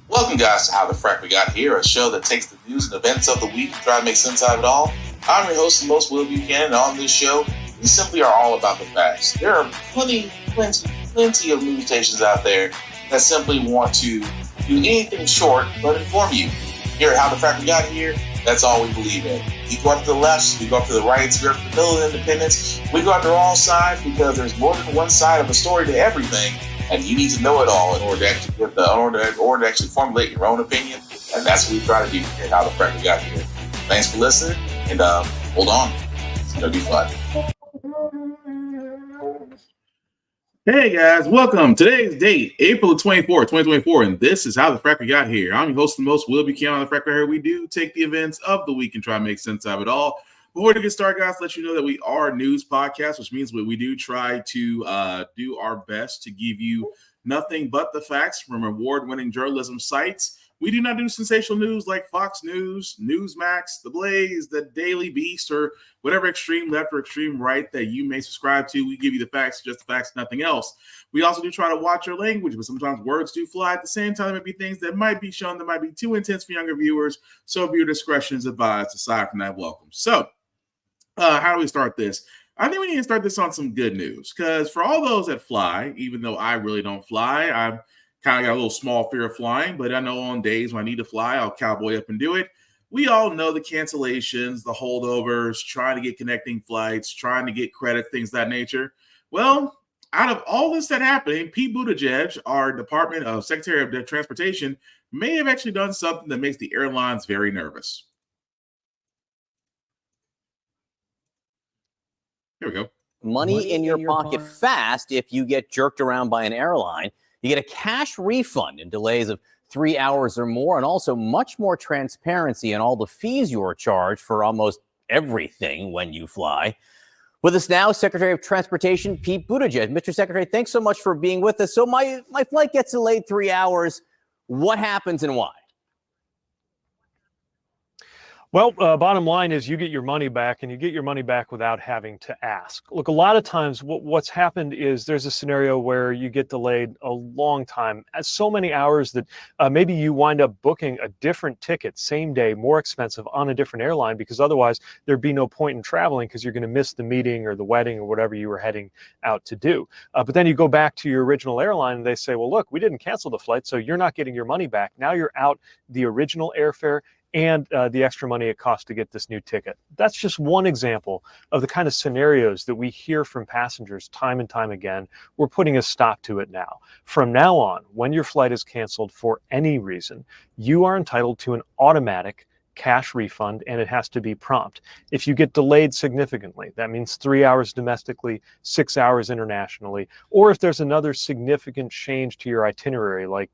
Welcome, guys, to How the Frack We Got Here, a show that takes the news and events of the week and try to make sense out of it all. I'm your host, the most Will Buchanan, and on this show, we simply are all about the facts. There are plenty of news stations out there that simply want to do anything short but inform you. Here at How the Frack We Got Here, that's all we believe in. We go up to the left, we go up to the right, we go up to the middle of independence, we go after all sides because there's more than one side of a story to everything. And you need to know it all in order to actually formulate your own opinion. And that's what we try to do here at How the Frack We Got Here. Thanks for listening, and hold on. It's going to be fun. Hey, guys. Welcome. Today's date, April 24th, 2024, and this is How the Frack We Got Here. I'm your host, the most Will Buchanan on the Frack We Got Here. We do take the events of the week and try to make sense of it all. Before we get started, guys, let you know that we are a news podcast, which means we do try to do our best to give you nothing but the facts from award-winning journalism sites. We do not do sensational news like Fox News, Newsmax, The Blaze, The Daily Beast, or whatever extreme left or extreme right that you may subscribe to. We give you the facts, just the facts, nothing else. We also do try to watch your language, but sometimes words do fly. At the same time, there may be things that might be shown that might be too intense for younger viewers, so viewer discretion is advised. Aside from that, welcome. So, how do we start this? I think we need to start this on some good news, because for all those that fly, even though I really don't fly, I've kind of got a little small fear of flying, but I know on days when I need to fly, I'll cowboy up and do it. We all know the cancellations, the holdovers, trying to get connecting flights, trying to get credit, things of that nature. Well, out of all this that happening, Pete Buttigieg, our Department of Secretary of Transportation, may have actually done something that makes the airlines very nervous. Here we go. Money in your pocket fast if you get jerked around by an airline. You get a cash refund in delays of 3 hours or more, and also much more transparency in all the fees you are charged for almost everything when you fly. With us now, Secretary of Transportation Pete Buttigieg. Mr. Secretary, thanks so much for being with us. So my flight gets delayed 3 hours. What happens and why? Well, bottom line is you get your money back, and you get your money back without having to ask. Look, a lot of times what's happened is there's a scenario where you get delayed a long time, so many hours that maybe you wind up booking a different ticket, same day, more expensive on a different airline, because otherwise there'd be no point in traveling because you're going to miss the meeting or the wedding or whatever you were heading out to do. But then you go back to your original airline and they say, well, look, we didn't cancel the flight, so you're not getting your money back. Now you're out the original airfare and the extra money it costs to get this new ticket. That's just one example of the kind of scenarios that we hear from passengers time and time again. We're putting a stop to it now. From now on, when your flight is canceled for any reason, you are entitled to an automatic cash refund, and it has to be prompt. If you get delayed significantly, that means 3 hours domestically, 6 hours internationally, or if there's another significant change to your itinerary, like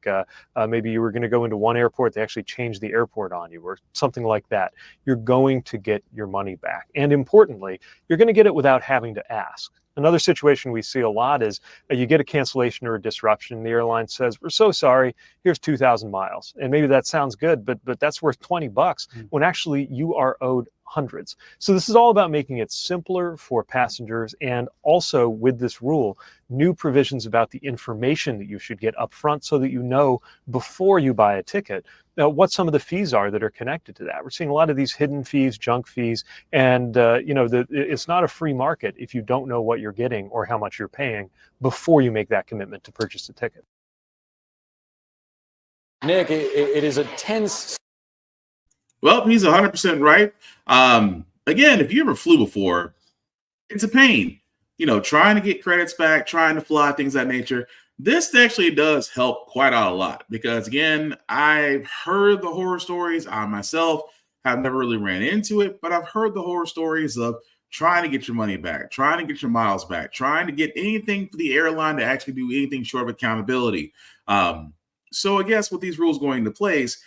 maybe you were going to go into one airport, they actually changed the airport on you, or something like that, you're going to get your money back. And importantly, you're going to get it without having to ask. Another situation we see a lot is you get a cancellation or a disruption. The airline says, we're so sorry, here's 2,000 miles. And maybe that sounds good, but that's worth $20 when actually you are owed hundreds. So this is all about making it simpler for passengers, and also with this rule, new provisions about the information that you should get up front so that you know before you buy a ticket what some of the fees are that are connected to that. We're seeing a lot of these hidden fees, junk fees, and it's not a free market if you don't know what you're getting or how much you're paying before you make that commitment to purchase a ticket. Nick, it is a tense. Well, he's 100% right. Again, if you ever flew before, it's a pain. Trying to get credits back, trying to fly, things of that nature. This actually does help quite out a lot because, again, I've heard the horror stories. I myself have never really ran into it, but I've heard the horror stories of trying to get your money back, trying to get your miles back, trying to get anything for the airline to actually do anything short of accountability. So I guess with these rules going into place,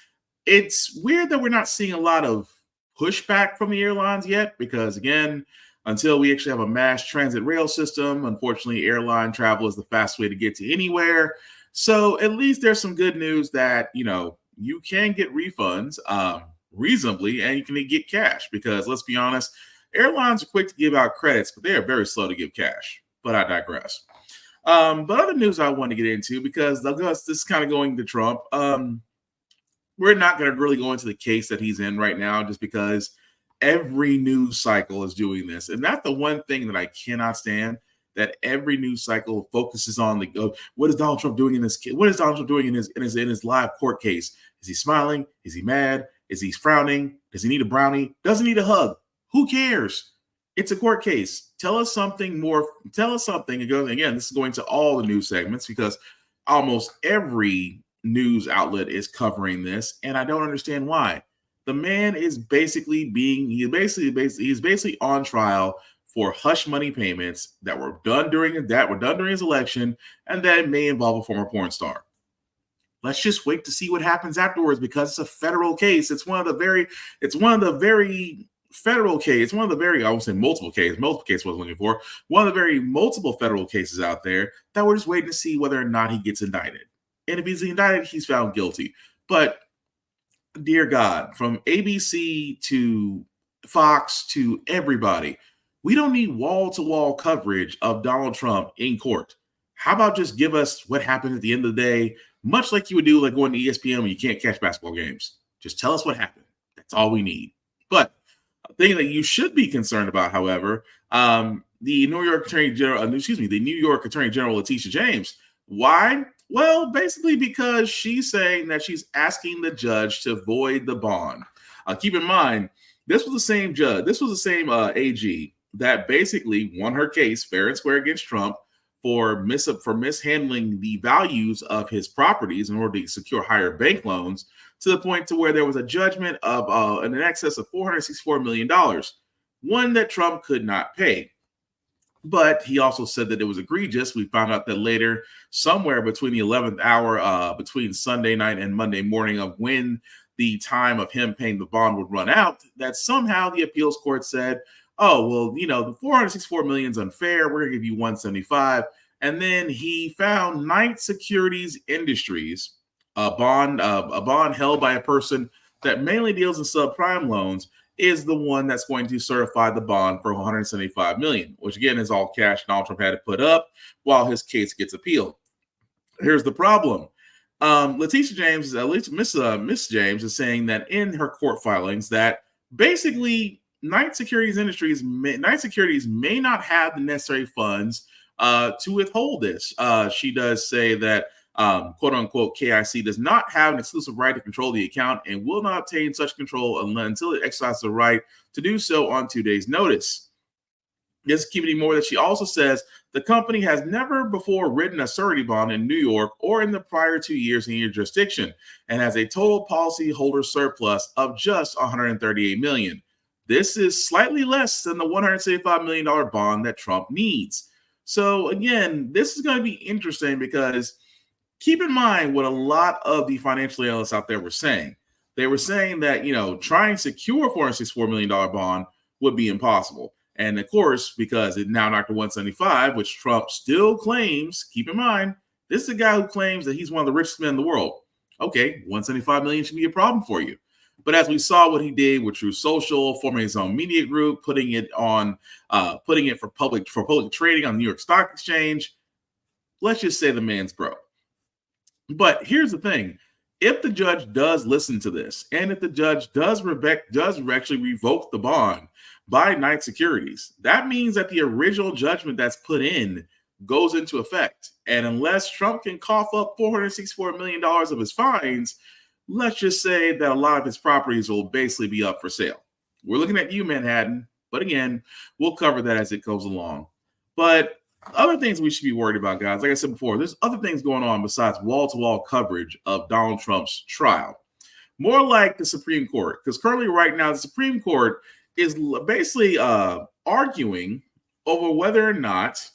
it's weird that we're not seeing a lot of pushback from the airlines yet because, again, until we actually have a mass transit rail system, unfortunately, airline travel is the fastest way to get to anywhere. So at least there's some good news that, you can get refunds reasonably and you can get cash because, let's be honest, airlines are quick to give out credits, but they are very slow to give cash. But I digress. But other news I want to get into because this is kind of going to Trump. we're not going to really go into the case that he's in right now, just because every news cycle is doing this. And that's the one thing that I cannot stand, that every news cycle focuses on what is Donald Trump doing in this? What is Donald Trump doing in his live court case? Is he smiling? Is he mad? Is he frowning? Does he need a brownie? Does he need a hug? Who cares? It's a court case. Tell us something more. Tell us something. Again, this is going to all the news segments, because almost every news outlet is covering this, and I don't understand why. The man is basically on trial for hush money payments that were done during his election, and that may involve a former porn star. Let's just wait to see what happens afterwards, because it's a federal case. It's one of the very federal case. It's one of the very, I won't say multiple case I was looking for. One of the very multiple federal cases out there that we're just waiting to see whether or not he gets indicted. And if he's indicted, he's found guilty. But dear God, from ABC to Fox to everybody, we don't need wall-to-wall coverage of Donald Trump in court. How about just give us what happened at the end of the day, much like you would do like going to ESPN when you can't catch basketball games. Just tell us what happened. That's all we need. But a thing that you should be concerned about, however, the New York Attorney General Letitia James. Why? Well, basically because she's saying that she's asking the judge to void the bond. Keep in mind, this was the same judge. This was the same AG that basically won her case fair and square against Trump for mishandling the values of his properties in order to secure higher bank loans, to the point to where there was a judgment of in excess of $464 million, one that Trump could not pay. But he also said that it was egregious. We found out that later, somewhere between the 11th hour, between Sunday night and Monday morning, of when the time of him paying the bond would run out, that somehow the appeals court said, oh, well, the $464 million is unfair. We're going to give you $175. And then he found Knight Securities Industries, a bond held by a person that mainly deals in subprime loans, is the one that's going to certify the bond for $175 million, which again is all cash Donald Trump had to put up while his case gets appealed. Here's the problem. Letitia James, at least Miss James, is saying that in her court filings that basically Knight Securities may not have the necessary funds to withhold this. She does say that quote unquote KIC does not have an exclusive right to control the account and will not obtain such control until it exercises the right to do so on 2 days' notice. Just keep it more that she also says the company has never before written a surety bond in New York or in the prior 2 years in your jurisdiction, and has a total policyholder surplus of just $138 million. This is slightly less than the $175 million bond that Trump needs. So again, this is going to be interesting, because keep in mind what a lot of the financial analysts out there were saying. They were saying that, trying to secure a $464 million bond would be impossible. And of course, because it now knocked to 175, which Trump still claims, keep in mind, this is a guy who claims that he's one of the richest men in the world. Okay, 175 million should be a problem for you. But as we saw what he did with True Social, forming his own media group, putting it for public trading on the New York Stock Exchange, let's just say the man's broke. But here's the thing. If the judge does listen to this, and if the judge does actually revoke the bond by Knight Securities, that means that the original judgment that's put in goes into effect. And unless Trump can cough up $464 million of his fines, let's just say that a lot of his properties will basically be up for sale. We're looking at you, Manhattan. But again, we'll cover that as it goes along. But other things we should be worried about, guys, like I said before, there's other things going on besides wall-to-wall coverage of Donald Trump's trial. More like the Supreme Court, because currently right now the Supreme Court is basically arguing over whether or not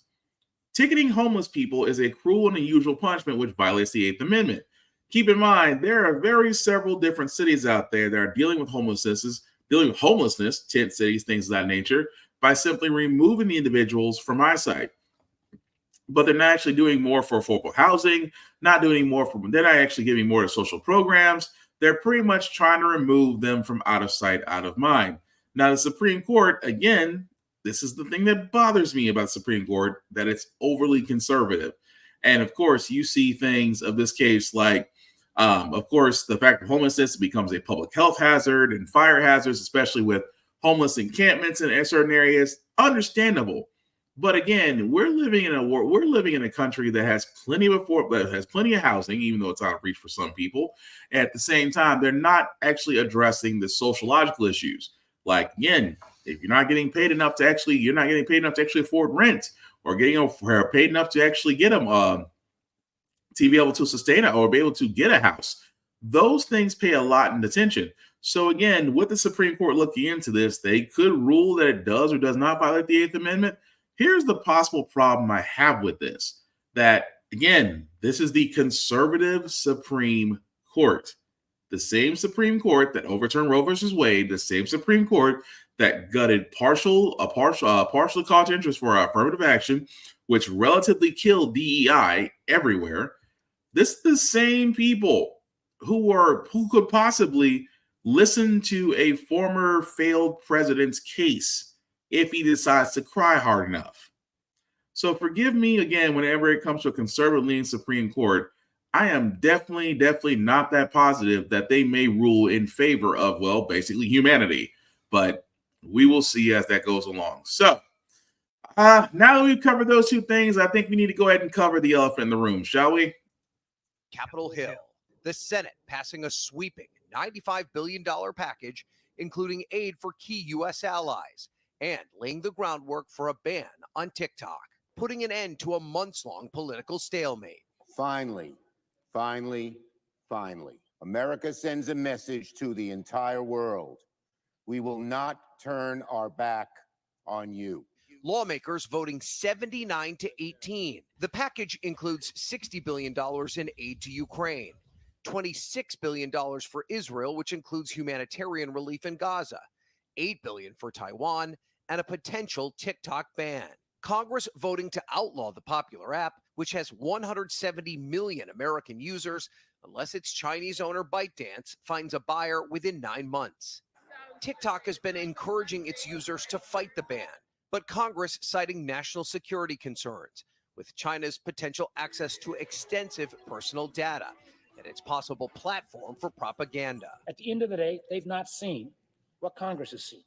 ticketing homeless people is a cruel and unusual punishment which violates the Eighth Amendment. Keep in mind, there are several different cities out there that are dealing with homelessness, tent cities, things of that nature, by simply removing the individuals from eyesight. But they're not actually doing more for affordable housing, they're not actually giving more to social programs. They're pretty much trying to remove them from out of sight, out of mind. Now, the Supreme Court, again, this is the thing that bothers me about the Supreme Court, that it's overly conservative. And of course, you see things of this case like Of course, the fact that homelessness becomes a public health hazard and fire hazards, especially with homeless encampments in certain areas, understandable. But again, we're living in a country that has plenty of housing, even though it's out of reach for some people. At the same time, they're not actually addressing the sociological issues. Like, again, if you're not getting paid enough to actually afford rent, or getting paid enough to actually get them to be able to sustain it or be able to get a house, those things pay a lot in attention. So again, with the Supreme Court looking into this, they could rule that it does or does not violate the Eighth Amendment. Here's the possible problem I have with this. That, again, this is the conservative Supreme Court. The same Supreme Court that overturned Roe versus Wade, the same Supreme Court that gutted partial college interest for affirmative action, which relatively killed DEI everywhere. This is the same people who could possibly listen to a former failed president's case if he decides to cry hard enough. So forgive me again, whenever it comes to a conservative-leaning Supreme Court, I am definitely not that positive that they may rule in favor of, well, basically humanity. But we will see as that goes along. So now that we've covered those two things, I think we need to go ahead and cover the elephant in the room, shall we? Capitol Hill, the Senate passing a sweeping $95 billion package, including aid for key U.S. allies, and laying the groundwork for a ban on TikTok, putting an end to a months-long political stalemate. Finally, America sends a message to the entire world. We will not turn our back on you. Lawmakers voting 79-18. The package includes $60 billion in aid to Ukraine, $26 billion for Israel, which includes humanitarian relief in Gaza, $8 billion for Taiwan, and a potential TikTok ban. Congress voting to outlaw the popular app, which has 170 million American users, unless its Chinese owner ByteDance finds a buyer within 9 months. TikTok has been encouraging its users to fight the ban, but Congress citing national security concerns with China's potential access to extensive personal data and its possible platform for propaganda. At the end of the day, they've not seen what Congress has seen.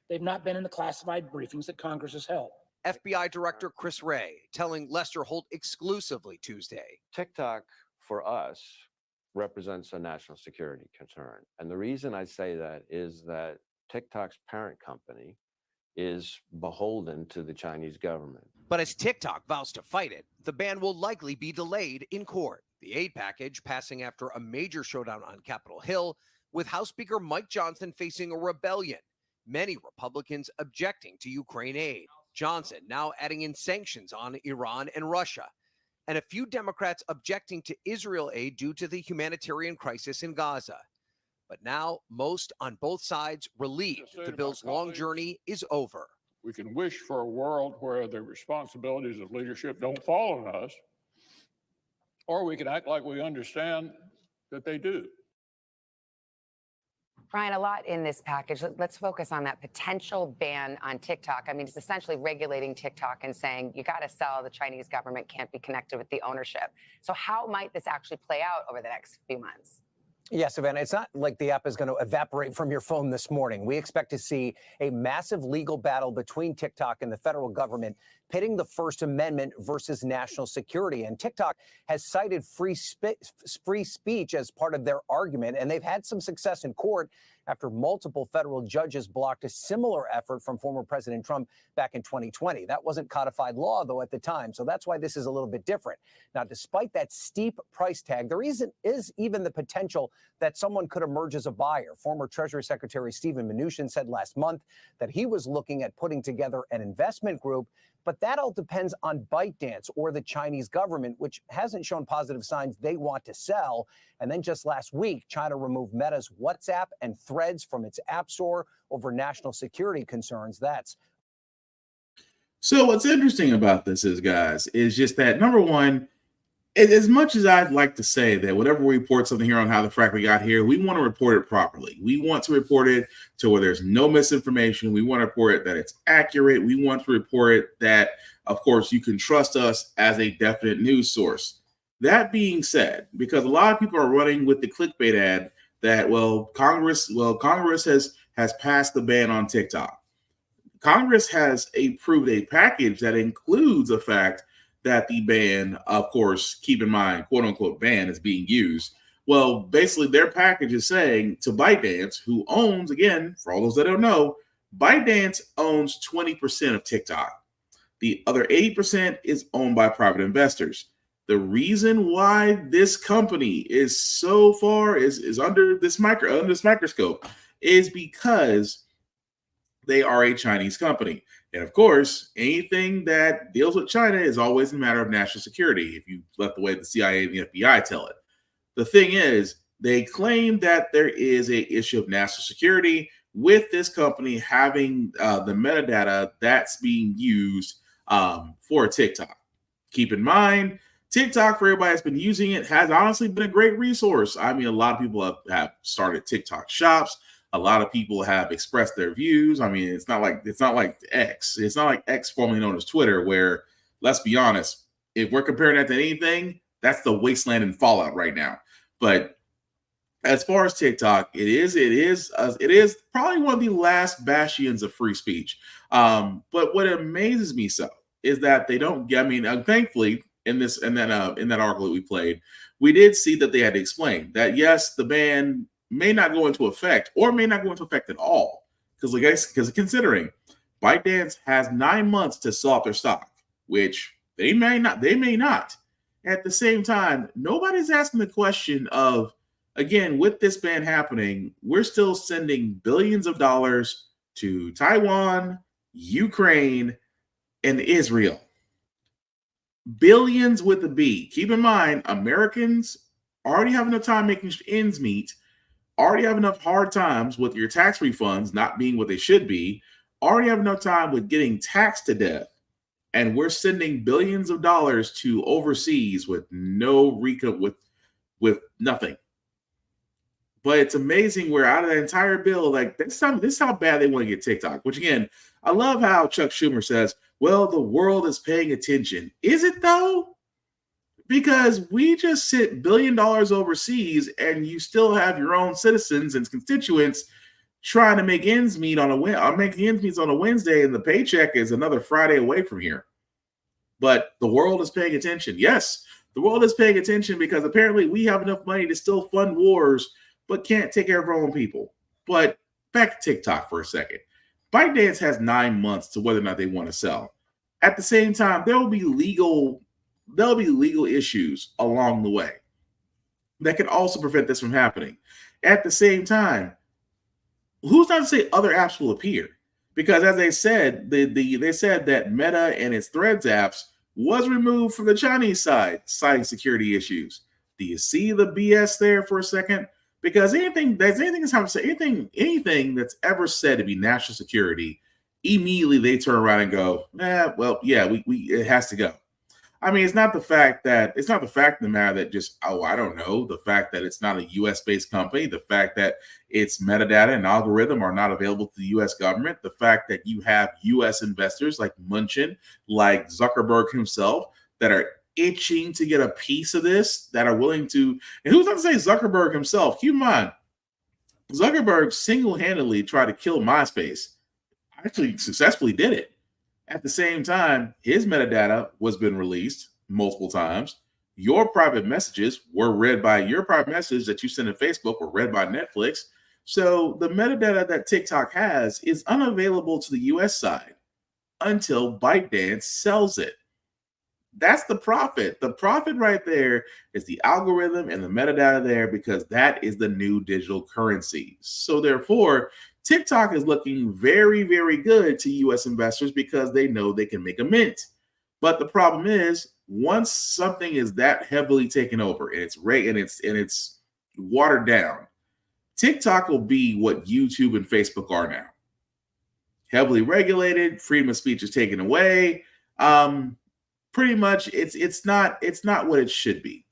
They've not been in the classified briefings that Congress has held. FBI Director Chris Wray telling Lester Holt exclusively Tuesday. TikTok, for us, represents a national security concern. And the reason I say that is that TikTok's parent company is beholden to the Chinese government. But as TikTok vows to fight it, the ban will likely be delayed in court. The aid package passing after a major showdown on Capitol Hill, with House Speaker Mike Johnson facing a rebellion, many Republicans objecting to Ukraine aid. Johnson now adding in sanctions on Iran and Russia, and a few Democrats objecting to Israel aid due to the humanitarian crisis in Gaza. But now, most on both sides relieved the bill's long journey is over. We can wish for a world where the responsibilities of leadership don't fall on us, or we can act like we understand that they do. Ryan, a lot in this package. Let's focus on that potential ban on TikTok. I mean, it's essentially regulating TikTok and saying you got to sell, the Chinese government can't be connected with the ownership. So how might this actually play out over the next few months? Yeah, Savannah, it's not like the app is going to evaporate from your phone this morning. We expect to see a massive legal battle between TikTok and the federal government, pitting the First Amendment versus national security. And TikTok has cited free speech as part of their argument, and they've had some success in court after multiple federal judges blocked a similar effort from former President Trump back in 2020. That wasn't codified law, though, at the time. So that's why this is a little bit different. Now, despite that steep price tag, there is even the potential that someone could emerge as a buyer. Former Treasury Secretary Steven Mnuchin said last month that he was looking at putting together an investment group, but that all depends on ByteDance or the Chinese government, which hasn't shown positive signs they want to sell. And then just last week, China removed Meta's WhatsApp and Threads from its app store over national security concerns. So what's interesting about this is, guys, is just that, number one, as much as I'd like to say that whenever we report something here on How the Frack We Got Here, we want to report it properly. We want to report it to where there's no misinformation. We want to report it that it's accurate. We want to report it that, of course, you can trust us as a definite news source. That being said, because a lot of people are running with the clickbait ad that Congress has passed the ban on TikTok. Congress has approved a package that includes the fact that the ban, of course, keep in mind, quote unquote ban is being used. Well, basically their package is saying to ByteDance, who owns, again, for all those that don't know, ByteDance owns 20% of TikTok. The other 80% is owned by private investors. The reason why this company is so far is under this microscope is because they are a Chinese company. And of course, anything that deals with China is always a matter of national security, if you let the way the CIA and the FBI tell it. The thing is, they claim that there is an issue of national security with this company having the metadata that's being used for TikTok. Keep in mind, TikTok, for everybody that's been using it, has honestly been a great resource. I mean, a lot of people have started TikTok shops. A lot of people have expressed their views. I mean, it's not like X. It's not like X, formerly known as Twitter, where, let's be honest, if we're comparing that to anything, that's the wasteland and fallout right now. But as far as TikTok, it is probably one of the last bastions of free speech. But what amazes me so is that they don't. I mean, thankfully, in that article that we played, we did see that they had to explain that yes, the ban may not go into effect or may not go into effect at all, because considering ByteDance has 9 months to sell off their stock, which they may not. At the same time, nobody's asking the question of, again, with this ban happening, we're still sending billions of dollars to Taiwan, Ukraine, and Israel. Billions with a B. Keep in mind, Americans already have enough time making ends meet, already have enough hard times with your tax refunds not being what they should be, already have enough time with getting taxed to death. And we're sending billions of dollars to overseas with no with nothing. But it's amazing where out of the entire bill, like this is how bad they want to get TikTok. Which again, I love how Chuck Schumer says, well, the world is paying attention. Is it though? Because we just sent $1 billion overseas and you still have your own citizens and constituents trying to make ends meet on a Wednesday, and the paycheck is another Friday away from here. But the world is paying attention. Yes, the world is paying attention because apparently we have enough money to still fund wars, but can't take care of our own people. But back to TikTok for a second. ByteDance has 9 months to whether or not they want to sell. At the same time, there'll be legal issues along the way that can also prevent this from happening. At the same time, who's not to say other apps will appear? Because as they said, they said that Meta and its Threads apps was removed from the Chinese side, citing security issues. Do you see the BS there for a second? Because anything that's ever said to be national security, immediately they turn around and go, it has to go. I mean, it's not the fact of the matter that just, I don't know, the fact that it's not a US-based company, the fact that its metadata and algorithm are not available to the US government, the fact that you have US investors like Munchin, like Zuckerberg himself, that are itching to get a piece of this, that are willing to, and who's not to say Zuckerberg himself? Keep in mind, Zuckerberg single-handedly tried to kill MySpace. Actually successfully did it. At the same time, his metadata was been released multiple times. Your private messages were read by your private messages that you sent to Facebook were read by Netflix. So the metadata that TikTok has is unavailable to the US side until ByteDance sells it. That's the profit. The profit right there is the algorithm and the metadata there, because that is the new digital currency. So therefore, TikTok is looking very, very good to US investors because they know they can make a mint. But the problem is, once something is that heavily taken over and it's watered down, TikTok will be what YouTube and Facebook are now. Heavily regulated, freedom of speech is taken away. Pretty much it's not what it should be.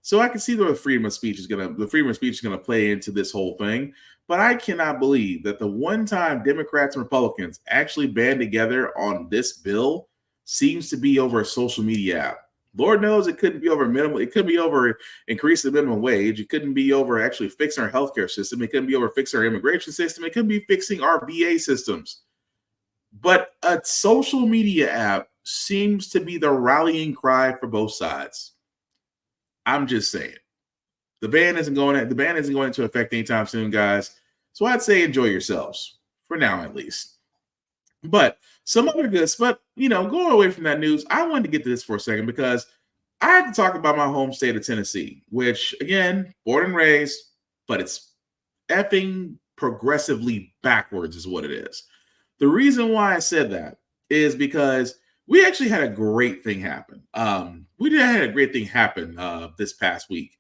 So I can see the freedom of speech is gonna play into this whole thing. But I cannot believe that the one time Democrats and Republicans actually band together on this bill seems to be over a social media app. Lord knows it couldn't be over minimum. It couldn't be over increasing the minimum wage. It couldn't be over actually fixing our healthcare system. It couldn't be over fixing our immigration system. It couldn't be fixing our VA systems. But a social media app seems to be the rallying cry for both sides. I'm just saying. The ban isn't going into effect anytime soon, guys. So I'd say enjoy yourselves for now, at least. But some other goods, but going away from that news, I wanted to get to this for a second because I have to talk about my home state of Tennessee, which again, born and raised, but it's effing progressively backwards, is what it is. The reason why I said that is because we actually had a great thing happen. This past week.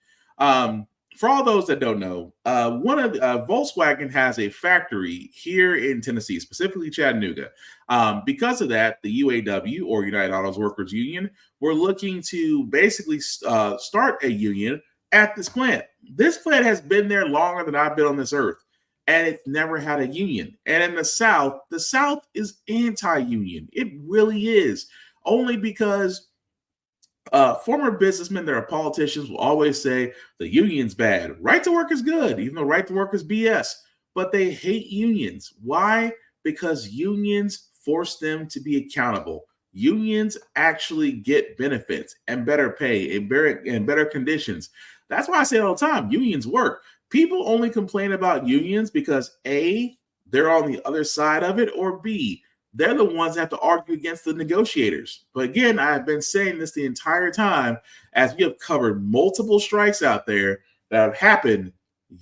For all those that don't know, Volkswagen has a factory here in Tennessee, specifically Chattanooga. Because of that, the UAW, or United Auto Workers Union, were looking to basically start a union at this plant. This plant has been there longer than I've been on this earth, and it's never had a union. And in the South is anti-union. It really is, only because former businessmen that are politicians will always say the union's bad. Right to work is good, even though right to work is BS. But they hate unions. Why? Because unions force them to be accountable. Unions actually get benefits and better pay and better conditions. That's why I say it all the time. Unions work. People only complain about unions because A, they're on the other side of it, or B, they're the ones that have to argue against the negotiators. But again, I've been saying this the entire time as we have covered multiple strikes out there that have happened.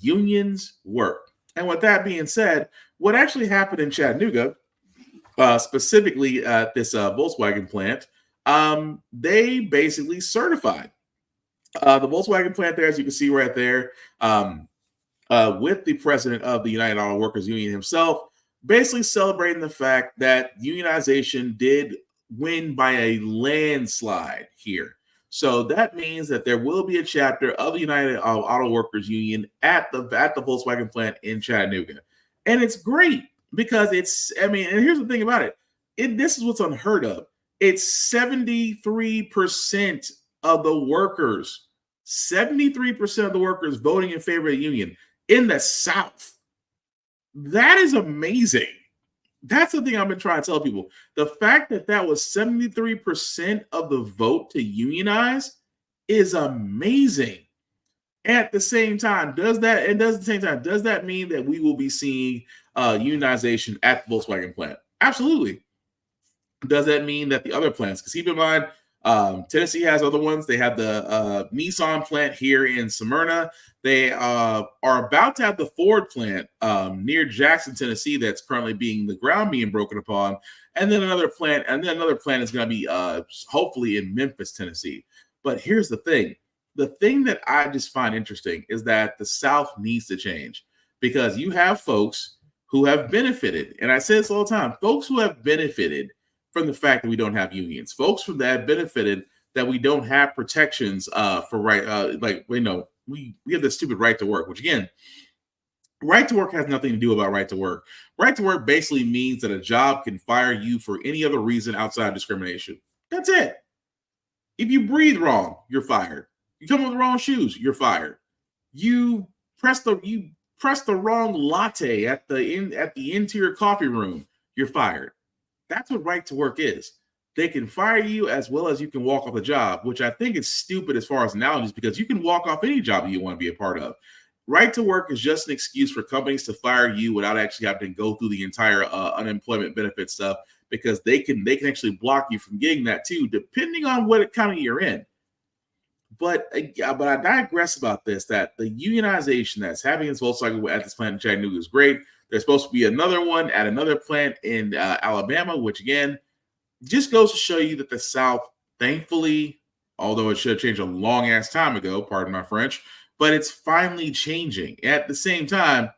Unions work. And with that being said, what actually happened in Chattanooga, specifically at this Volkswagen plant, they basically certified the Volkswagen plant there, as you can see right there, with the president of the United Auto Workers Union himself, basically celebrating the fact that unionization did win by a landslide here. So that means that there will be a chapter of the United Auto Workers Union at the Volkswagen plant in Chattanooga. And it's great because and here's the thing about it. This is what's unheard of. It's 73% of the workers, 73% of the workers voting in favor of the union in the South. That is amazing. That's the thing I've been trying to tell people. The fact that was 73% of the vote to unionize is amazing. At the same time, does that mean that we will be seeing unionization at the Volkswagen plant? Absolutely. Does that mean that the other plants, because keep in mind, Tennessee has other ones. They have the Nissan plant here in Smyrna. They are about to have the Ford plant near Jackson, Tennessee, that's currently the ground being broken upon. And then another plant is going to be hopefully in Memphis, Tennessee. But here's the thing. The thing that I just find interesting is that the South needs to change, because you have folks who have benefited. And I say this all the time, folks who have benefited from the fact that we don't have unions, folks from that benefited that we don't have protections for right, we have this stupid right to work, which again, right to work has nothing to do about right to work. Right to work basically means that a job can fire you for any other reason outside of discrimination. That's it. If you breathe wrong, you're fired. You come with the wrong shoes, you're fired. You press the wrong latte at the interior coffee room, you're fired. That's what right to work is. They can fire you as well as you can walk off the job, which I think is stupid as far as analogies, because you can walk off any job you want to be a part of. Right to work is just an excuse for companies to fire you without actually having to go through the entire unemployment benefit stuff, because they can actually block you from getting that too, depending on what economy you're in. But I digress about this, that the unionization that's happening in Volkswagen at this plant in Chattanooga is great. There's supposed to be another one at another plant in Alabama, which again, just goes to show you that the South, thankfully, although it should have changed a long ass time ago, pardon my French, but it's finally changing. At the same time,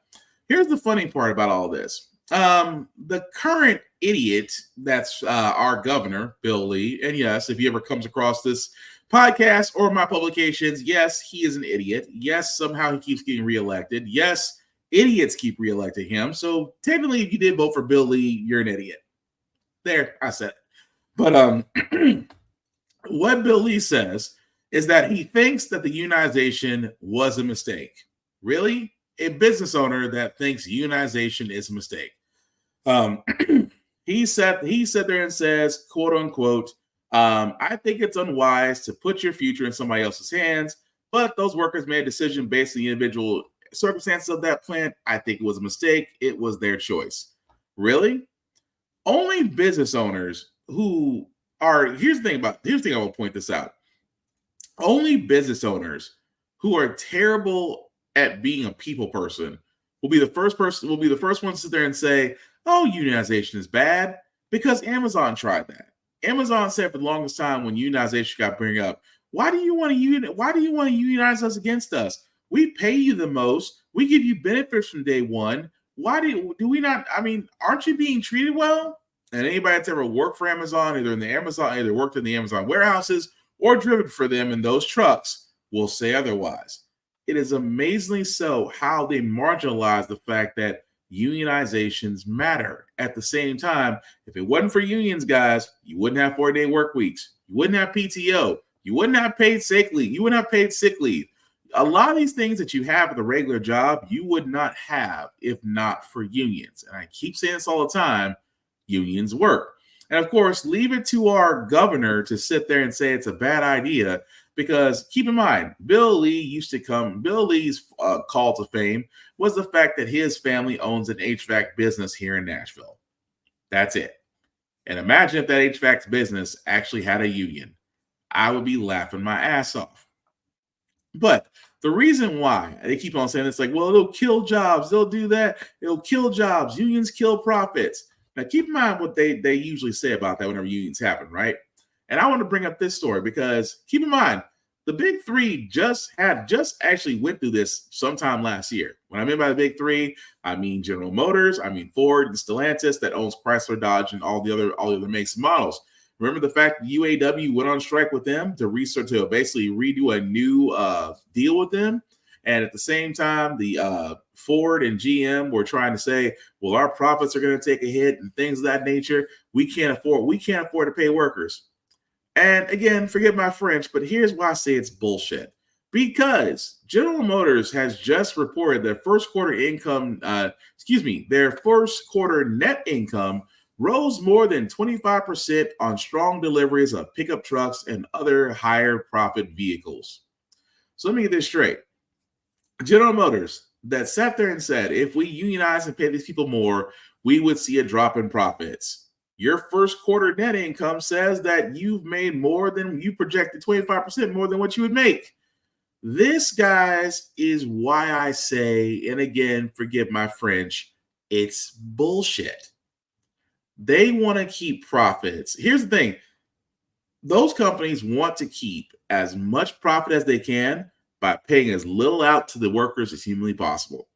here's the funny part about all this. The current idiot that's our governor, Bill Lee, and yes, if he ever comes across this podcast or my publications, yes, he is an idiot. Yes, somehow he keeps getting reelected. Yes, idiots keep reelecting him. So technically, if you did vote for Bill Lee, you're an idiot. There, I said it. But what Bill Lee says is that he thinks that the unionization was a mistake. Really? A business owner that thinks unionization is a mistake. He sat there and says, quote unquote, I think it's unwise to put your future in somebody else's hands, but those workers made a decision based on the individual circumstances of that plant. I think it was a mistake. It was their choice. Really? Only business owners who are, here's the thing I will point this out. Only business owners who are terrible at being a people person will be the first one to sit there and say, oh, unionization is bad, because Amazon tried that. Amazon said for the longest time when unionization got bring up, why do you want to unionize us against us? We pay you the most. We give you benefits from day one. Why do we not? I mean, aren't you being treated well? And anybody that's ever worked for Amazon, either worked in the Amazon warehouses or driven for them in those trucks, will say otherwise. It is amazingly so how they marginalize the fact that unionizations matter. At the same time, if it wasn't for unions, guys, you wouldn't have 4-day work weeks. You wouldn't have PTO. You wouldn't have paid sick leave. You wouldn't have paid sick leave. A lot of these things that you have at the regular job, you would not have if not for unions. And I keep saying this all the time, unions work. And of course, leave it to our governor to sit there and say it's a bad idea, because keep in mind, Bill Lee's call to fame was the fact that his family owns an HVAC business here in Nashville. That's it. And imagine if that HVAC business actually had a union. I would be laughing my ass off. But the reason why they keep on saying it's like, well, it'll kill jobs. They'll do that. It'll kill jobs. Unions kill profits. Now, keep in mind what they usually say about that whenever unions happen, right? And I want to bring up this story because keep in mind, the big three just actually went through this sometime last year. When I mean by the big three, I mean General Motors, I mean Ford and Stellantis that owns Chrysler, Dodge, and all the other makes and models. Remember the fact that UAW went on strike with them to basically redo a new deal with them. And at the same time, the Ford and GM were trying to say, well, our profits are going to take a hit and things of that nature. We can't afford to pay workers. And again, forget my French, but here's why I say it's bullshit. Because General Motors has just reported their first quarter net income rose more than 25% on strong deliveries of pickup trucks and other higher profit vehicles. So let me get this straight. General Motors that sat there and said, if we unionize and pay these people more, we would see a drop in profits. Your first quarter net income says that you've made more than you projected, 25% more than what you would make. This, guys, is why I say, and again, forgive my French, it's bullshit. They want to keep profits. Here's the thing. Those companies want to keep as much profit as they can by paying as little out to the workers as humanly possible.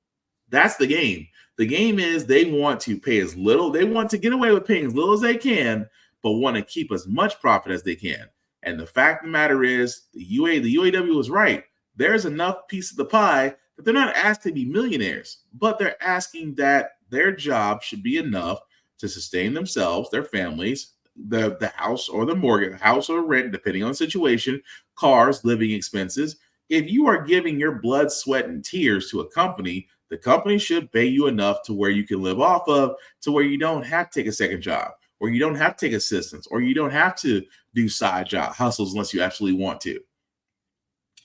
That's the game. The game is they want to pay as little. They want to get away with paying as little as they can, but want to keep as much profit as they can. And the fact of the matter is, the UAW was right. There's enough piece of the pie that they're not asked to be millionaires, but they're asking that their job should be enough to sustain themselves, their families, the house or the mortgage, house or rent, depending on the situation, cars, living expenses. If you are giving your blood, sweat, and tears to a company, the company should pay you enough to where you can live off of, to where you don't have to take a second job, or you don't have to take assistance, or you don't have to do side job hustles unless you absolutely want to.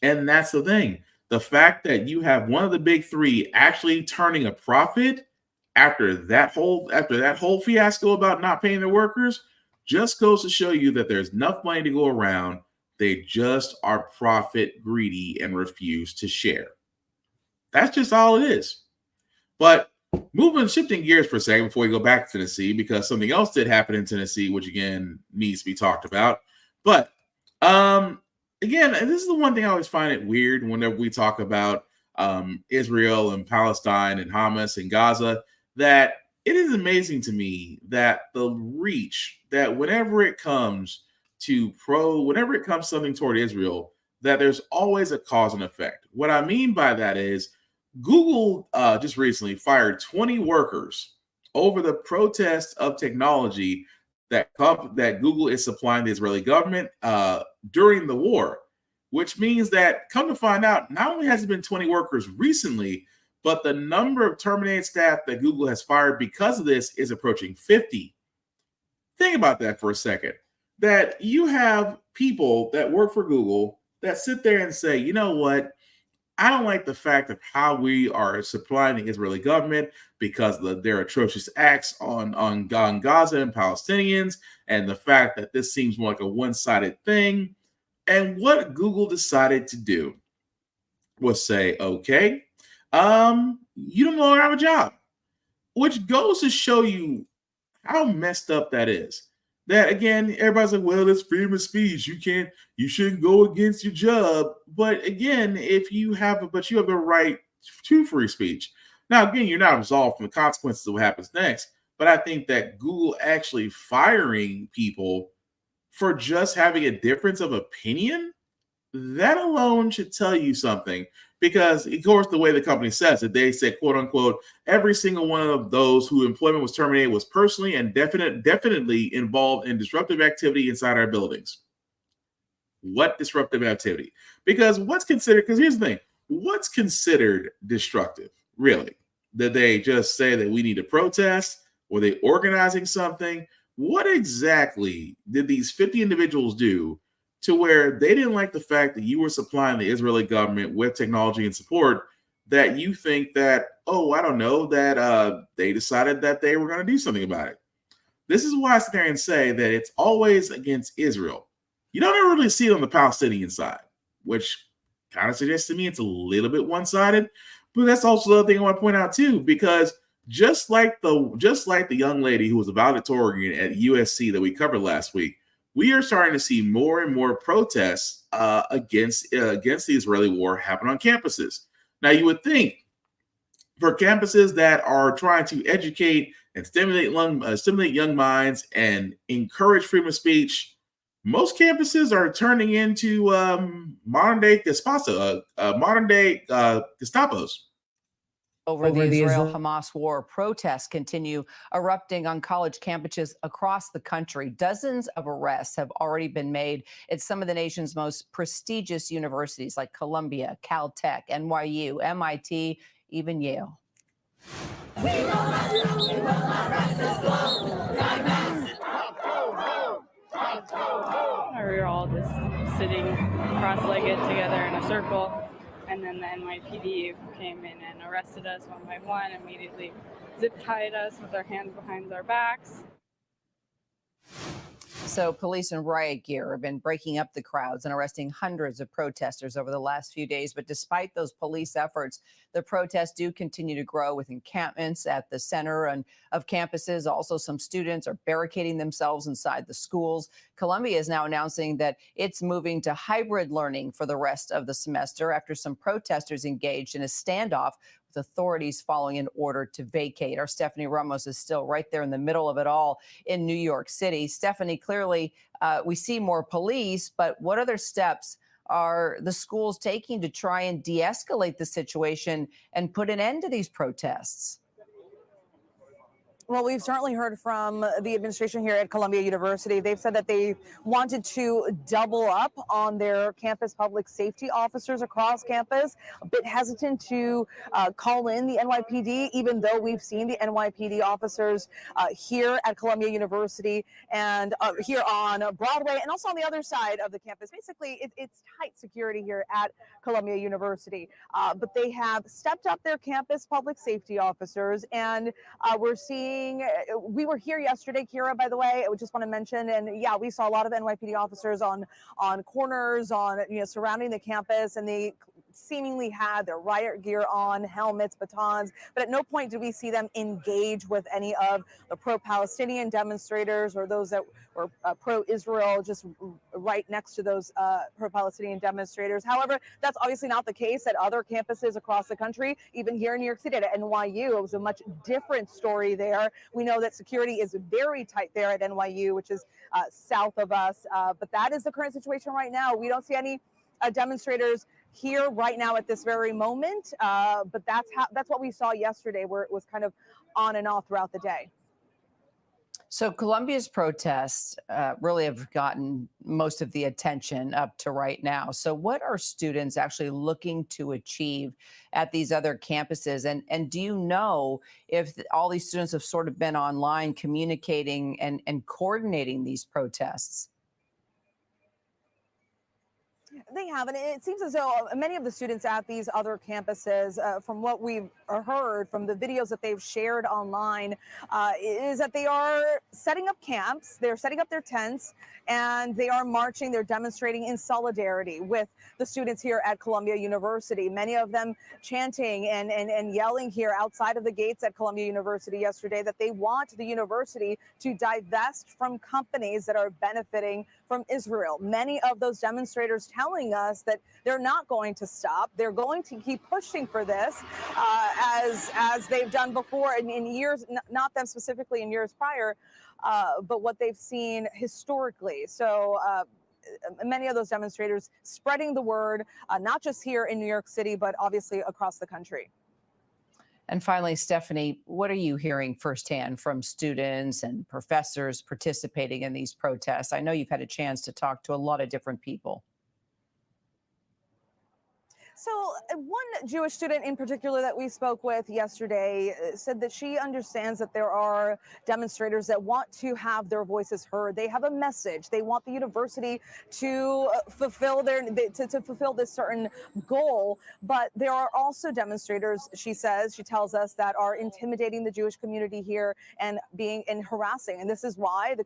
And that's the thing. The fact that you have one of the big three actually turning a profit after that whole fiasco about not paying their workers just goes to show you that there's enough money to go around. They just are profit greedy and refuse to share. That's just all it is. But shifting gears for a second before we go back to Tennessee, because something else did happen in Tennessee, which again needs to be talked about. But again, and this is the one thing I always find it weird whenever we talk about Israel and Palestine and Hamas and Gaza, that it is amazing to me that the reach that whenever it comes something toward Israel, that there's always a cause and effect. What I mean by that is Google just recently fired 20 workers over the protest of technology that Google is supplying the Israeli government during the war, which means that, come to find out, not only has it been 20 workers recently, but the number of terminated staff that Google has fired because of this is approaching 50. Think about that for a second. That you have people that work for Google that sit there and say, you know what? I don't like the fact of how we are supplying the Israeli government because of their atrocious acts on Gaza and Palestinians, and the fact that this seems more like a one-sided thing. And what Google decided to do was say, okay, you don't longer have a job, which goes to show you how messed up that is. That again, everybody's like, well, it's freedom of speech. You shouldn't go against your job. But again, you have the right to free speech. Now, again, you're not absolved from the consequences of what happens next. But I think that Google actually firing people for just having a difference of opinion, that alone should tell you something. Because, of course, the way the company says it, they say, quote unquote, every single one of those whose employment was terminated was personally and definitely involved in disruptive activity inside our buildings. What disruptive activity? Because here's the thing, what's considered destructive, really? Did they just say that we need to protest? Were they organizing something? What exactly did these 50 individuals do to where they didn't like the fact that you were supplying the Israeli government with technology and support, that you think that, oh, I don't know, that they decided that they were going to do something about it? This is why I sit there and say that it's always against Israel. You don't ever really see it on the Palestinian side, which kind of suggests to me it's a little bit one-sided. But that's also the other thing I want to point out too, because just like the young lady who was a valedictorian at USC that we covered last week, we are starting to see more and more protests against the Israeli war happen on campuses. Now, you would think for campuses that are trying to educate and stimulate young minds and encourage freedom of speech, most campuses are turning into modern day Gestapos. Over the Israel-Hamas war, protests continue erupting on college campuses across the country. Dozens of arrests have already been made at some of the nation's most prestigious universities like Columbia, Caltech, NYU, MIT, even Yale. We were all just sitting cross-legged together in a circle. And then the NYPD came in and arrested us one by one, immediately zip-tied us with our hands behind our backs. So police in riot gear have been breaking up the crowds and arresting hundreds of protesters over the last few days. But despite those police efforts, the protests do continue to grow with encampments at the center and of campuses. Also, some students are barricading themselves inside the schools. Columbia is now announcing that it's moving to hybrid learning for the rest of the semester after some protesters engaged in a standoff with authorities following an order to vacate. Our Stephanie Ramos is still right there in the middle of it all in New York City. Stephanie, clearly we see more police, but what other steps are the schools taking to try and de-escalate the situation and put an end to these protests? Well, we've certainly heard from the administration here at Columbia University. They've said that they wanted to double up on their campus public safety officers across campus. A bit hesitant to call in the NYPD, even though we've seen the NYPD officers here at Columbia University and here on Broadway and also on the other side of the campus. Basically, it's tight security here at Columbia University. But they have stepped up their campus public safety officers, and we're seeing. We were here yesterday, Kira, by the way, I just want to mention, and yeah, we saw a lot of NYPD officers on corners, surrounding the campus, and they seemingly had their riot gear on, helmets, batons, but at no point did we see them engage with any of the pro-Palestinian demonstrators or those that were pro-Israel, just right next to those pro-Palestinian demonstrators. However, that's obviously not the case at other campuses across the country. Even here in New York City at NYU, it was a much different story there. We know that security is very tight there at NYU, which is south of us, but that is the current situation right now. We don't see any demonstrators here right now at this very moment, but that's what we saw yesterday, where it was kind of on and off throughout the day. So Colombia's protests really have gotten most of the attention up to right now. So what are students actually looking to achieve at these other campuses? And do you know if all these students have sort of been online communicating and coordinating these protests? They have, and it seems as though many of the students at these other campuses, from what we've heard from the videos that they've shared online, is that they are setting up camps, they're setting up their tents, and they are marching, they're demonstrating in solidarity with the students here at Columbia University. Many of them chanting and yelling here outside of the gates at Columbia University yesterday that they want the university to divest from companies that are benefiting from Israel. Many of those demonstrators telling us that they're not going to stop. They're going to keep pushing for this as they've done before in years, not them specifically in years prior, but what they've seen historically. So many of those demonstrators spreading the word, not just here in New York City, but obviously across the country. And finally, Stephanie, what are you hearing firsthand from students and professors participating in these protests? I know you've had a chance to talk to a lot of different people. So one Jewish student in particular that we spoke with yesterday said that she understands that there are demonstrators that want to have their voices heard. They have a message. They want the university to fulfill to fulfill this certain goal. But there are also demonstrators, she tells us, that are intimidating the Jewish community here and harassing. And this is why the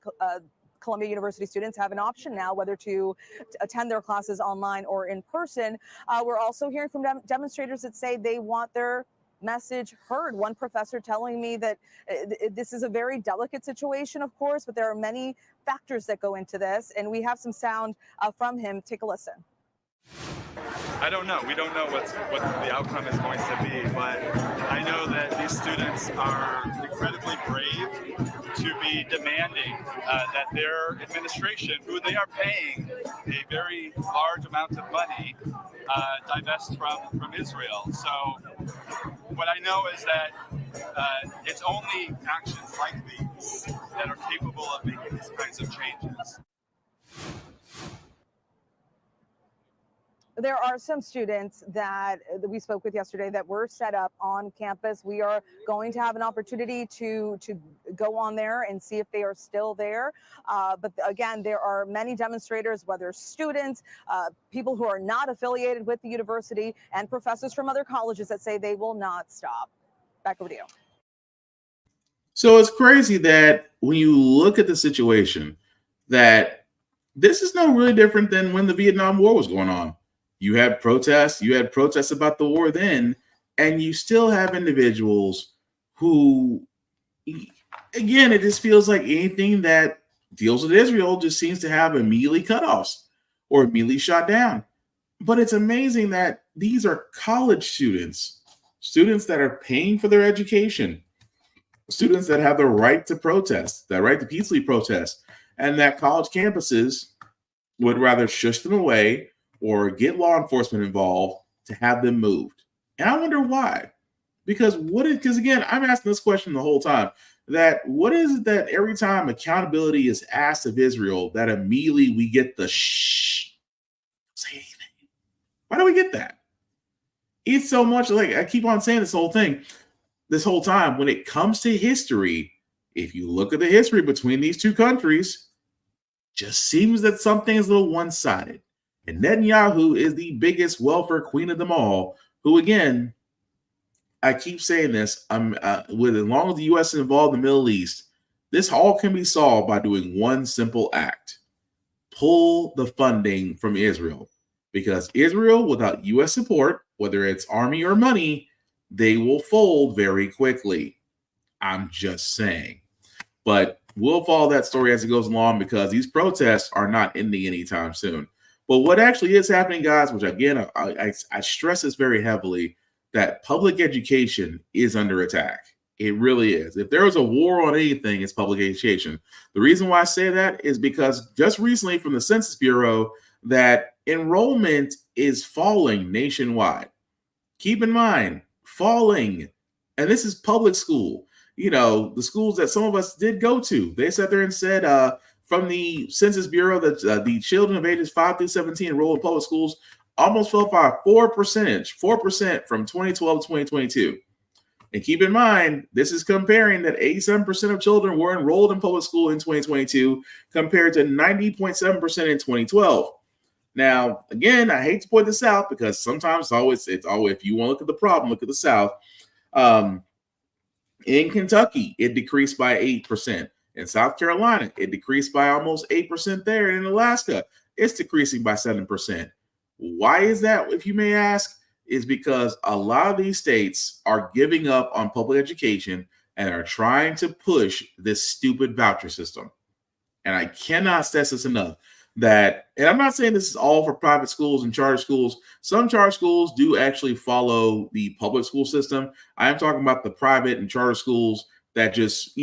Columbia University students have an option now whether to attend their classes online or in person. We're also hearing from demonstrators that say they want their message heard. One professor telling me that this is a very delicate situation, of course, but there are many factors that go into this. And we have some sound from him. Take a listen. I don't know. We don't know what the outcome is going to be, but I know that these students are incredibly brave to be demanding that their administration, who they are paying a very large amount of money, divest from Israel. So what I know is that it's only actions like these that are capable of making these kinds of changes. There are some students that we spoke with yesterday that were set up on campus. We are going to have an opportunity to go on there and see if they are still there. But again, there are many demonstrators, whether students, people who are not affiliated with the university, and professors from other colleges that say they will not stop. Back over to you. So it's crazy that when you look at the situation, that this is no really different than when the Vietnam War was going on. You had protests about the war then, and you still have individuals who, again, it just feels like anything that deals with Israel just seems to have immediately cutoffs or immediately shot down. But it's amazing that these are college students that are paying for their education, students that have the right to protest, that right to peacefully protest, and that college campuses would rather shush them away or get law enforcement involved to have them moved. And I wonder why. Because again, I'm asking this question the whole time, that what is it that every time accountability is asked of Israel, that immediately we get the shh, don't say anything. Why do we get that? It's so much, like I keep on saying this whole time, when it comes to history, if you look at the history between these two countries, just seems that something is a little one-sided. And Netanyahu is the biggest welfare queen of them all, who, again, I keep saying this, with as long as the U.S. is involved in the Middle East, this all can be solved by doing one simple act. Pull the funding from Israel. Because Israel, without U.S. support, whether it's army or money, they will fold very quickly. I'm just saying. But we'll follow that story as it goes along, because these protests are not ending anytime soon. But what actually is happening, guys, which again, I stress this very heavily, that public education is under attack. It really is. If there was a war on anything, it's public education. The reason why I say that is because just recently from the Census Bureau, that enrollment is falling nationwide. Keep in mind, falling. And this is public school. the schools that some of us did go to. They sat there and said, from the Census Bureau, that the children of ages 5 through 17 enrolled in public schools almost fell by 4% from 2012 to 2022. And keep in mind, this is comparing that 87% of children were enrolled in public school in 2022 compared to 90.7% in 2012. Now, again, I hate to point this out because sometimes it's always if you want to look at the problem, look at the South. In Kentucky, it decreased by 8%. In South Carolina, it decreased by almost 8% there. And in Alaska, it's decreasing by 7%. Why is that, if you may ask? Is because a lot of these states are giving up on public education and are trying to push this stupid voucher system. And I cannot stress this enough that, and I'm not saying this is all for private schools and charter schools. Some charter schools do actually follow the public school system. I am talking about the private and charter schools that just,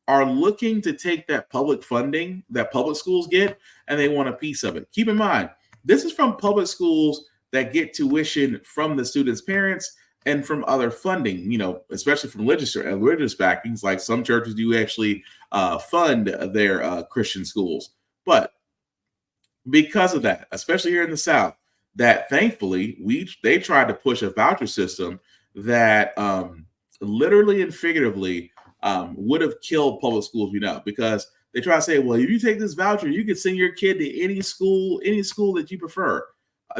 are looking to take that public funding that public schools get, and they want a piece of it. Keep in mind, this is from public schools that get tuition from the students' parents and from other funding, especially from religious backings, like some churches do actually fund their Christian schools. But because of that, especially here in the South, that thankfully they tried to push a voucher system that literally and figuratively would have killed public schools, because they try to say, well, if you take this voucher, you can send your kid to any school that you prefer.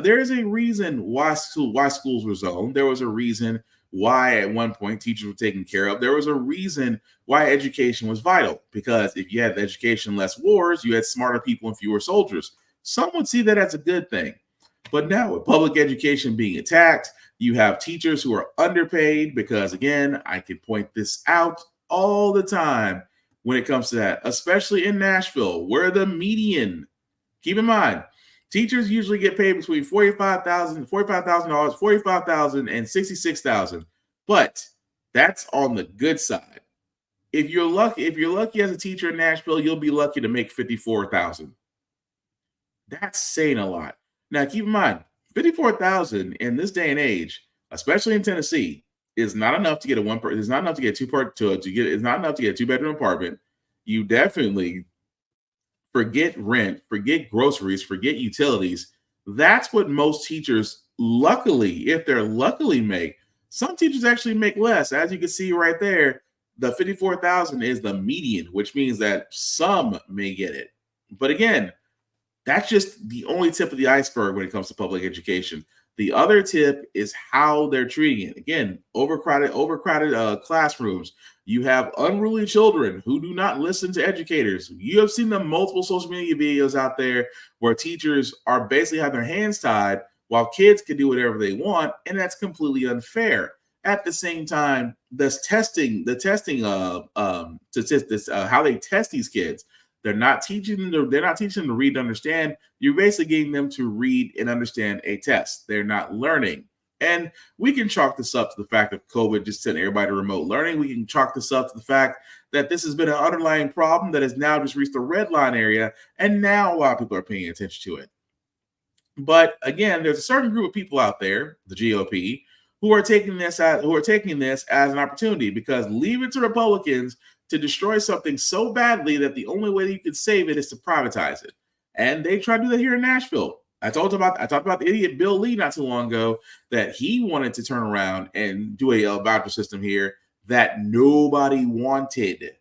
There is a reason why schools were zoned. There was a reason why at one point teachers were taken care of. There was a reason why education was vital, because if you had education, less wars, you had smarter people and fewer soldiers. Some would see that as a good thing. But now with public education being attacked, you have teachers who are underpaid because, again, I can point this out all the time when it comes to that, especially in Nashville, where the median, keep in mind, teachers usually get paid between $45,000 and $66,000, but that's on the good side. If you're lucky as a teacher in Nashville, you'll be lucky to make $54,000. That's saying a lot. Now, keep in mind, $54,000 in this day and age, especially in Tennessee, is not enough to get it's not enough to get it's not enough to get a 2-bedroom apartment. You definitely forget rent, forget groceries, forget utilities. That's what most teachers, luckily, if they're luckily make. Some teachers actually make less. As you can see right there, the $54,000 is the median, which means that some may get it. But again, that's just the only tip of the iceberg when it comes to public education. The other tip is how they're treating it. Again, overcrowded classrooms. You have unruly children who do not listen to educators. You have seen the multiple social media videos out there where teachers are basically have their hands tied while kids can do whatever they want, and that's completely unfair. At the same time, how they test these kids. They're not teaching them to read and understand. You're basically getting them to read and understand a test. They're not learning. And we can chalk this up to the fact of COVID just sent everybody to remote learning. We can chalk this up to the fact that this has been an underlying problem that has now just reached the red line area. And now a lot of people are paying attention to it. But again, there's a certain group of people out there, the GOP, who are taking this as an opportunity, because leave it to Republicans to destroy something so badly that the only way that you can save it is to privatize it. And they tried to do that here in Nashville. I talked about the idiot Bill Lee not too long ago, that he wanted to turn around and do a voucher system here that nobody wanted.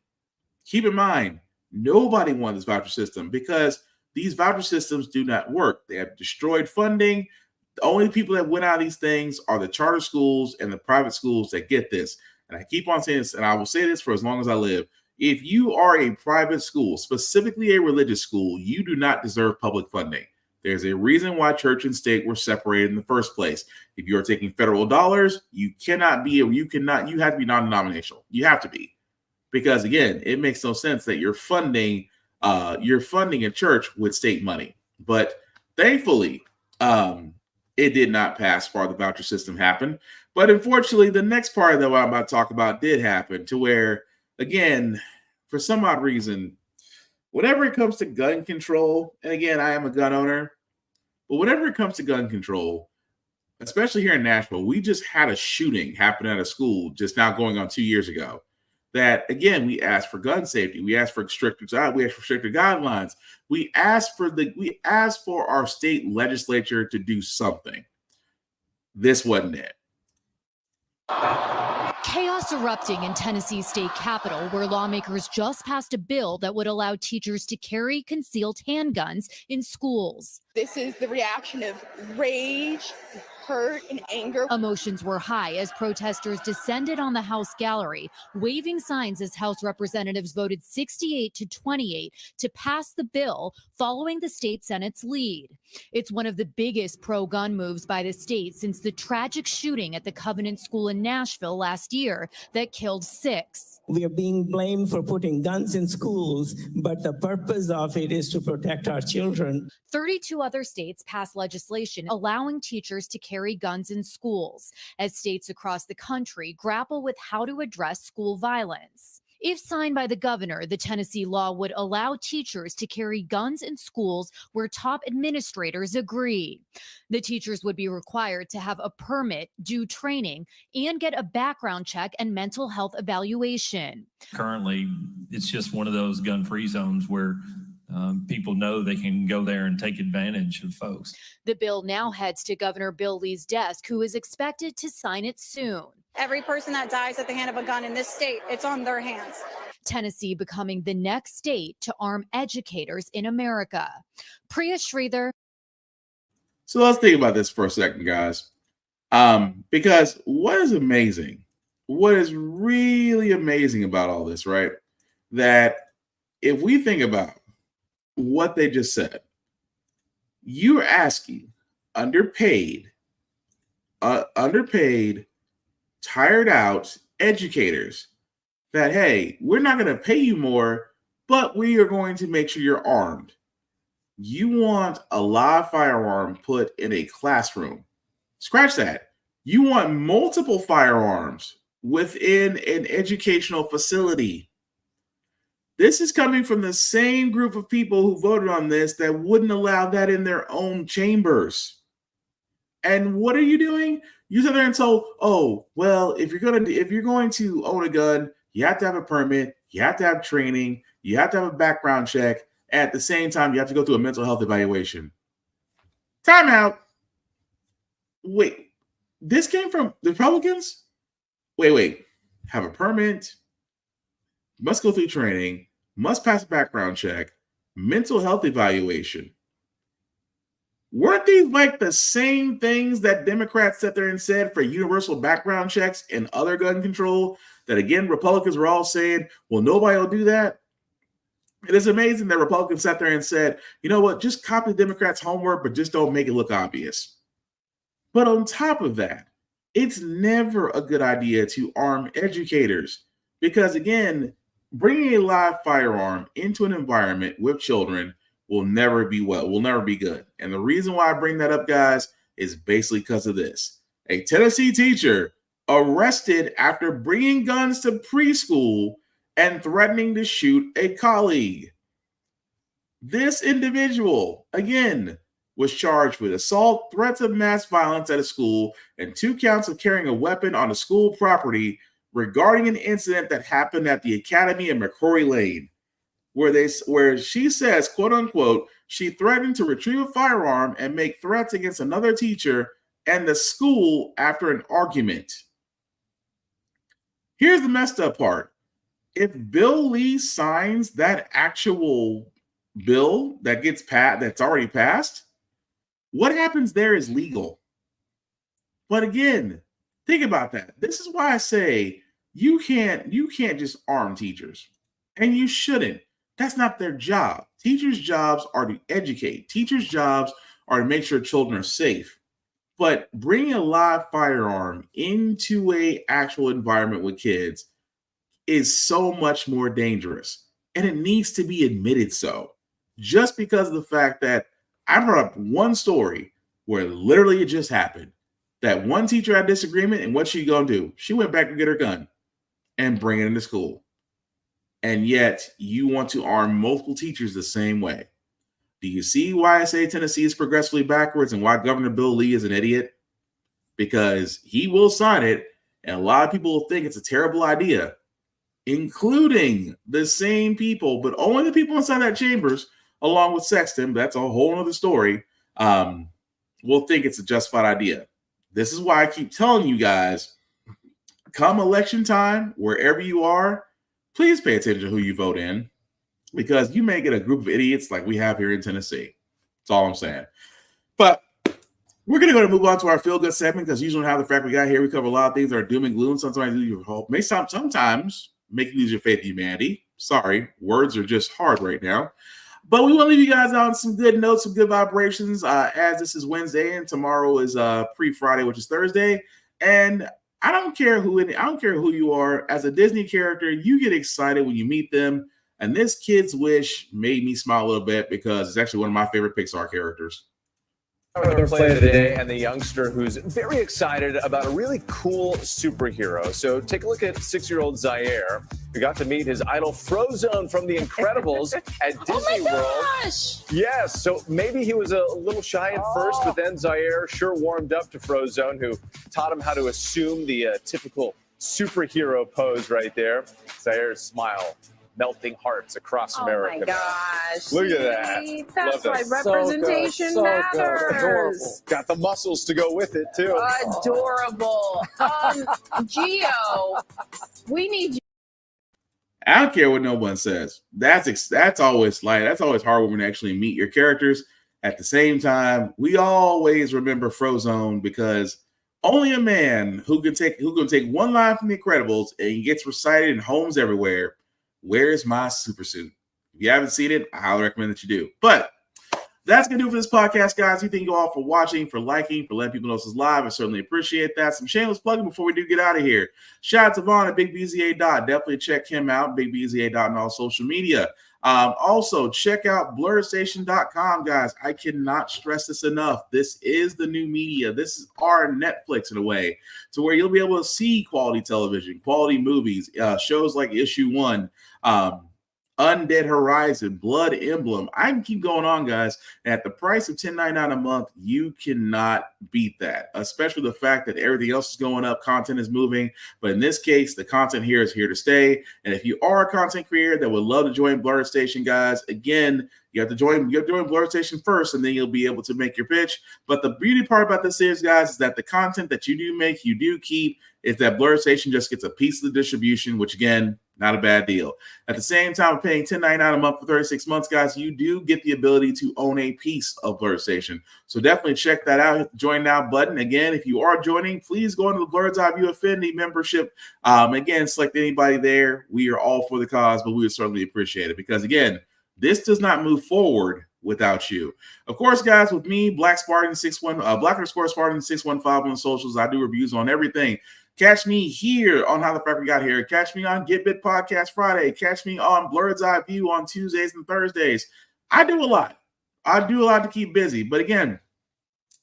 Keep in mind, nobody wanted this voucher system because these voucher systems do not work. They have destroyed funding. The only people that win out of these things are the charter schools and the private schools that get this. And I keep on saying this, and I will say this for as long as I live. If you are a private school, specifically a religious school, you do not deserve public funding. There's a reason why church and state were separated in the first place. If you're taking federal dollars, you have to be non-denominational. You have to be. Because again, it makes no sense that you're funding a church with state money. But thankfully, it did not pass far. The voucher system happened. But unfortunately, the next part that I'm about to talk about did happen, to where, again, for some odd reason, whenever it comes to gun control, and again, I am a gun owner, but whenever it comes to gun control, especially here in Nashville, we just had a shooting happen at a school just now going on 2 years ago. that, again, we asked for gun safety. We asked for stricter guidelines. We asked for our state legislature to do something. This wasn't it. Chaos erupting in Tennessee's state capitol, where lawmakers just passed a bill that would allow teachers to carry concealed handguns in schools. This is the reaction of rage, hurt, and anger. Emotions were high as protesters descended on the House gallery, waving signs as House representatives voted 68 to 28 to pass the bill following the state Senate's lead. It's one of the biggest pro-gun moves by the state since the tragic shooting at the Covenant School in Nashville last year that killed 6. We are being blamed for putting guns in schools, but the purpose of it is to protect our children. 32 other states passed legislation allowing teachers to carry guns in schools as states across the country grapple with how to address school violence. If signed by the governor, the Tennessee law would allow teachers to carry guns in schools where top administrators agree. The teachers would be required to have a permit, do training, and get a background check and mental health evaluation. Currently, it's just one of those gun-free zones where people know they can go there and take advantage of folks. The bill now heads to Governor Bill Lee's desk, who is expected to sign it soon. Every person that dies at the hand of a gun in this state, it's on their hands. Tennessee becoming the next state to arm educators in America. Priya Sridhar. So let's think about this for a second, guys. Because what is amazing, what is really amazing about all this, right? That if we think about what they just said, you're asking underpaid, tired out educators that, hey, we're not going to pay you more, but we are going to make sure you're armed. You want a live firearm put in a classroom. Scratch that. You want multiple firearms within an educational facility. This is coming from the same group of people who voted on this that wouldn't allow that in their own chambers. And what are you doing? You sit there and tell, oh, well, if you're going to own a gun, you have to have a permit, you have to have training, you have to have a background check. At the same time, you have to go through a mental health evaluation. Time out. Wait, this came from the Republicans? Wait. Have a permit, must go through training, must pass a background check, mental health evaluation. Weren't these like the same things that Democrats sat there and said for universal background checks and other gun control that, again, Republicans were all saying, well, nobody will do that? It is amazing that Republicans sat there and said, you know what, just copy the Democrats' homework, but just don't make it look obvious. But on top of that, it's never a good idea to arm educators because, again, bringing a live firearm into an environment with children will never be good. And the reason why I bring that up, guys, is basically because of this. A Tennessee teacher arrested after bringing guns to preschool and threatening to shoot a colleague. This individual, again, was charged with assault, threats of mass violence at a school, and 2 counts of carrying a weapon on a school property regarding an incident that happened at the Academy in McCrory Lane, where she says, quote unquote, she threatened to retrieve a firearm and make threats against another teacher and the school after an argument. Here's the messed up part. If Bill Lee signs that actual bill that gets passed, that's already passed, what happens there is legal. But again, think about that. This is why I say you can't just arm teachers, and you shouldn't. That's not their job. Teachers' jobs are to educate. Teachers' jobs are to make sure children are safe. But bringing a live firearm into an actual environment with kids is so much more dangerous, and it needs to be admitted so. Just because of the fact that I brought up one story where literally it just happened. That one teacher had disagreement, and what's she gonna do? She went back to get her gun and bring it into school. And yet you want to arm multiple teachers the same way. Do you see why I say Tennessee is progressively backwards and why Governor Bill Lee is an idiot? Because he will sign it, and a lot of people will think it's a terrible idea. including the same people, but only the people inside that chambers, along with Sexton, that's a whole other story, will think it's a justified idea. This is why I keep telling you guys, come election time, wherever you are, please pay attention to who you vote in, because you may get a group of idiots like we have here in Tennessee. That's all I'm saying. But we're going to go and move on to our feel-good segment, because usually how the Frack We Got Here, we cover a lot of things that are doom and gloom. Sometimes you hope, sometimes make you lose your faith in humanity. Sorry, words are just hard right now. But we want to leave you guys out on some good notes, some good vibrations, as this is Wednesday and tomorrow is pre-Friday, which is Thursday. And I don't care who you are. As a Disney character, you get excited when you meet them. And this Kid's Wish made me smile a little bit, because it's actually one of my favorite Pixar characters. Our play of the day, and the youngster who's very excited about a really cool superhero. So take a look at 6-year-old Zaire, who got to meet his idol Frozone from The Incredibles at Disney World. Yes, so maybe he was a little shy at first, but then Zaire sure warmed up to Frozone, who taught him how to assume the typical superhero pose right there. Zaire's smile melting hearts across America. Oh my gosh. Look at that. That's Love why that. representation matters. Got the muscles to go with it, too. Adorable. Gio, we need you. I don't care what no one says. That's always hard when we actually meet your characters. At the same time, we always remember Frozone, because only a man who can take one line from The Incredibles and he gets recited in homes everywhere. Where's my super suit? If you haven't seen it, I highly recommend that you do. But that's going to do it for this podcast, guys. We thank you all for watching, for liking, for letting people know this is live. I certainly appreciate that. Some shameless plugging before we do get out of here. Shout out to Vaughn at BigBZA. Definitely check him out, BigBZA on all social media. Also, check out blurredstation.com, guys. I cannot stress this enough. This is the new media. This is our Netflix in a way, to where you'll be able to see quality television, quality movies, shows like Issue 1, Undead Horizon, Blood Emblem. I can keep going on, guys. At the price of $10.99 a month, you cannot beat that, especially the fact that everything else is going up, content is moving. But in this case, the content here is here to stay. And if you are a content creator that would love to join Blurred Station, guys, again, you have to join Blurred Station first, and then you'll be able to make your pitch. But the beauty part about this is, guys, is that the content that you do make, you do keep, is that Blurred Station just gets a piece of the distribution, which, again, not a bad deal. At the same time, paying $10.99 a month for 36 months, guys, you do get the ability to own a piece of Blurred Station. So definitely check that out. Hit the Join Now button. Again, if you are joining, please go into the Blurred's Eye View Affinity membership. Again, select anybody there. We are all for the cause, but we would certainly appreciate it, because, again, this does not move forward without you. Of course, guys, with me, Black _Spartan 615 on the socials. I do reviews on everything. Catch me here on How the Frack We Got Here. Catch me on Get Bit Podcast Friday. Catch me on Blurred's Eye View on Tuesdays and Thursdays. I do a lot. To keep busy. But again,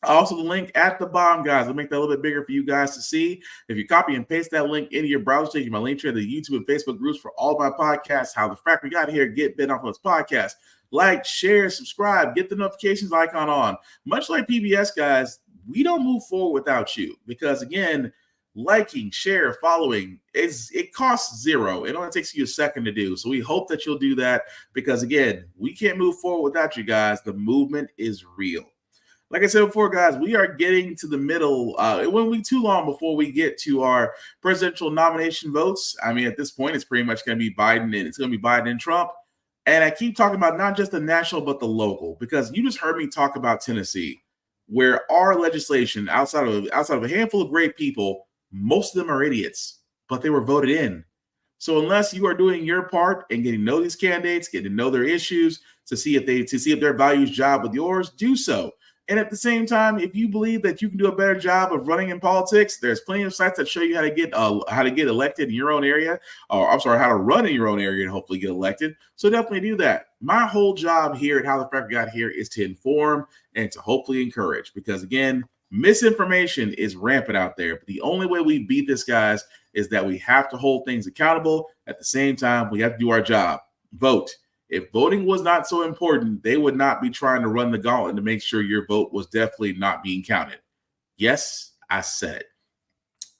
also the link at the bottom, guys. I'll make that a little bit bigger for you guys to see. If you copy and paste that link into your browser, take my link to the YouTube and Facebook groups for all my podcasts. How the Frack We Got Here, Get Bit off of this podcast. Like, share, subscribe, get the notifications icon on. Much like PBS, guys, we don't move forward without you, because, again, liking, share, following, it costs $0. It only takes you a second to do. So we hope that you'll do that, because, again, we can't move forward without you guys. The movement is real. Like I said before, guys, we are getting to the middle. It won't be too long before we get to our presidential nomination votes. I mean, at this point, it's pretty much going to be Biden, and it's going to be Biden and Trump. And I keep talking about not just the national, but the local, because you just heard me talk about Tennessee, where our legislation, outside of a handful of great people, most of them are idiots, but they were voted in. So unless you are doing your part and getting to know these candidates, getting to know their issues, to see if their values jive with yours, do so. And at the same time, if you believe that you can do a better job of running in politics, there's plenty of sites that show you how to get elected in your own area, or how to run in your own area and hopefully get elected. So definitely do that. My whole job here at How the Frack We Got Here is to inform and to hopefully encourage, because, again, misinformation is rampant out there. But the only way we beat this, guys, is that we have to hold things accountable. At the same time, we have to do our job. Vote. If voting was not so important, they would not be trying to run the gauntlet to make sure your vote was definitely not being counted. Yes, I said it.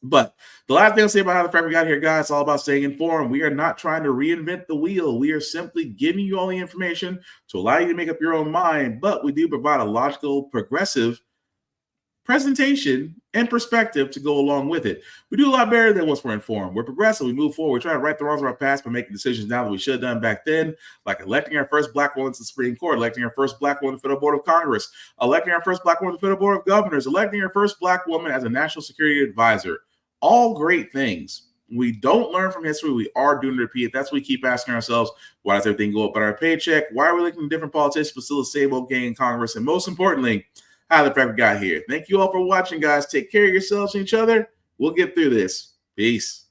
But the last thing I'll say about how the Frack We Got Here, guys, it's all about staying informed. We are not trying to reinvent the wheel. We are simply giving you all the information to allow you to make up your own mind. But we do provide a logical, progressive presentation and perspective to go along with it. We do a lot better than once we're informed. We're progressive. We move forward. We try to right the wrongs of our past by making decisions now that we should have done back then, like electing our first black woman to the Supreme Court, electing our first black woman to the Federal Board of Congress, electing our first black woman to the Federal Board of Governors, electing our first black woman as a national security advisor. All great things. We don't learn from history. We are doomed to repeat it. That's what we keep asking ourselves. Why does everything go up on our paycheck? Why are we looking at different politicians but still the same old gang in Congress? And most importantly, how the Frack We Got Here. Thank you all for watching, guys. Take care of yourselves and each other. We'll get through this. Peace.